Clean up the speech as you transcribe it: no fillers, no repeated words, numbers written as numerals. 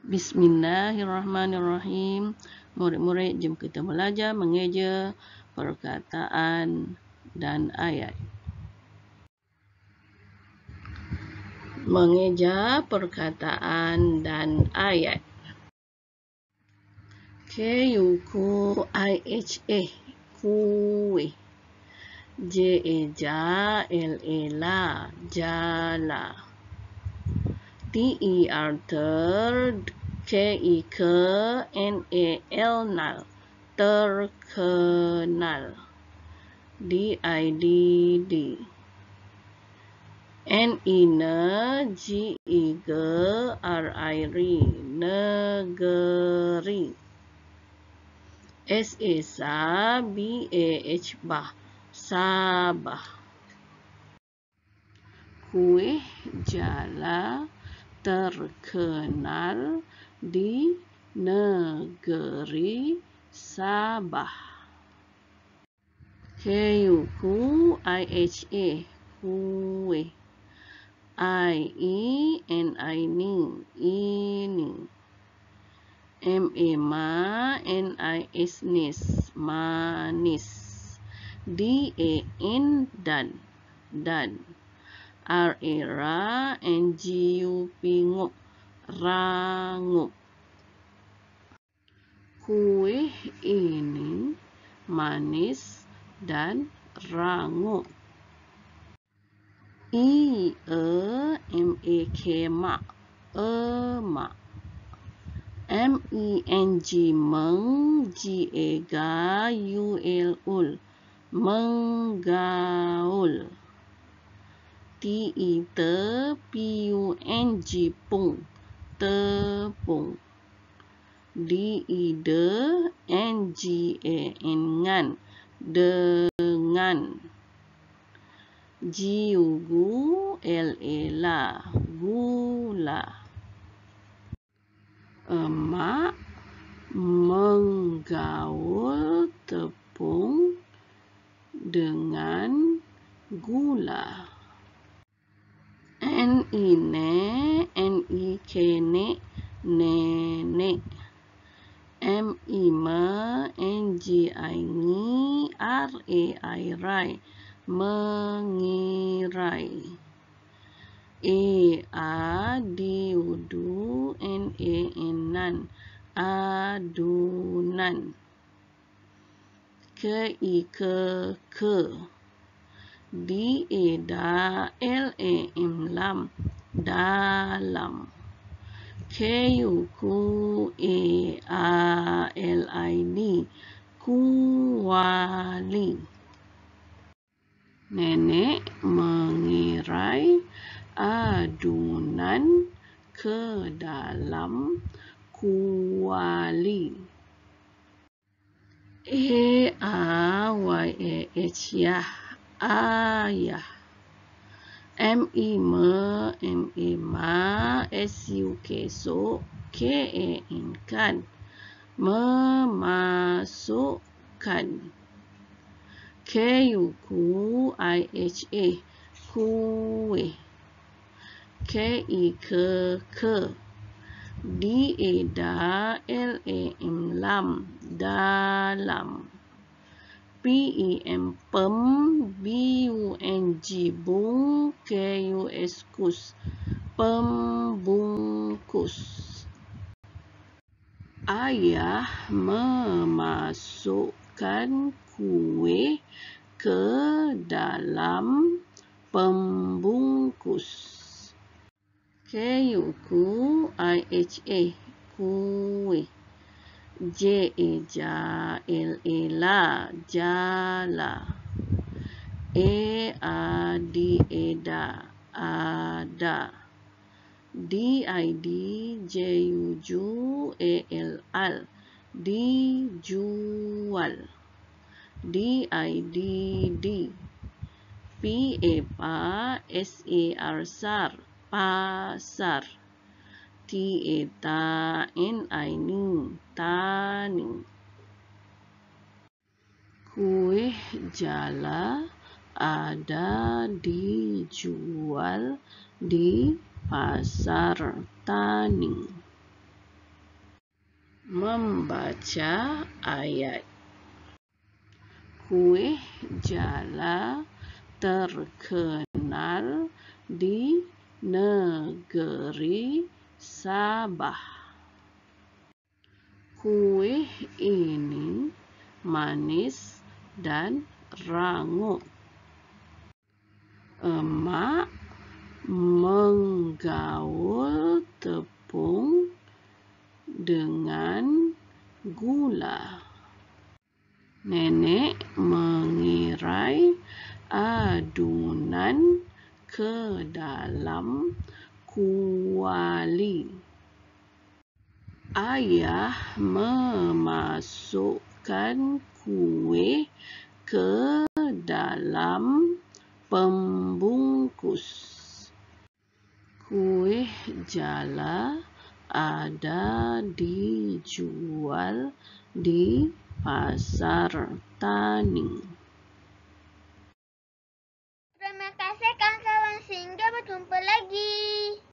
Bismillahirrahmanirrahim. Murid-murid, jom kita belajar mengeja perkataan dan ayat. Mengeja perkataan dan ayat. K-U-Q-I-H-A, kuih. J-E-J, L-E-La, jala. T-E-R, third. K-I-K, N-A-L, nal, terkenal. D-I-D-D. N-I-N, G-I-G, R-I-R, negeri. S-A-S-A, B-A-H, bah, Sabah. Kuih, jala, terkenal di negeri Sabah. K-U-Q-I-H-A, kuih. I-E-N-I-N, ini. M-A-Ma, N-I-S, nis, manis. D-A-N, dan. R-A-Ra, N-G-U-P, ngup, rangup. Kuih ini manis dan rangup. E-M-A-K, mak, emak. M-E-N-G, meng, G-A-G-U-L, menggaul. T-E-T, P-U-N-G, pung, tepung. D-E-D, N-G-A-N, ngan, dengan. G-U-L-A-La, gula. Emak menggaul tepung dengan gula. N-I-Ne, N-I-K, nenek. M-I-Me, N-G-I-Ni, R-A-I-Rai, mengirai. E-A-D-U-Du, N-A-N, adunan. Ke-I-Ke, D-A-Da, L-A-M, lam, dalam. K-U-Q-A-A-L-I-D, kuali. Nenek mengirai adunan ke dalam kuali. A-Y-A-H, yah, ayah. M-I-Me, M-A-Ma, S-U-K, so, K-A-N, kan, memasukkan. K-U-Q-I-H-A, kuih. K-I-K, D-A-Da, L-A-M, lam, dalam. P-E-M, pem, B-U-N-G, bung, K-U-S, kus, pembungkus. Ayah memasukkan kuih ke dalam pembungkus. K-U-Q-I-H-A, kuih. J-A-L-A-La, jala. A-A-D-A-Da, ada. D-I-D-J-U-J-A-L, dijual. D-I-D-D, P-A-Pa, S-A-R, sar, pasar. T-A-Ta, N-I-N, tani. Kuih jala ada dijual di pasar tani. membaca ayat. Kuih jala terkenal di negeri Sabah. Kuih ini manis dan rangup. Emak menggaul tepung dengan gula. Nenek mengirai adunan ke dalam kuali. Ayah memasukkan kuih ke dalam pembungkus. Kuih jala ada dijual di pasar tani. Terima kasih kawan-kawan, sehingga berjumpa lagi.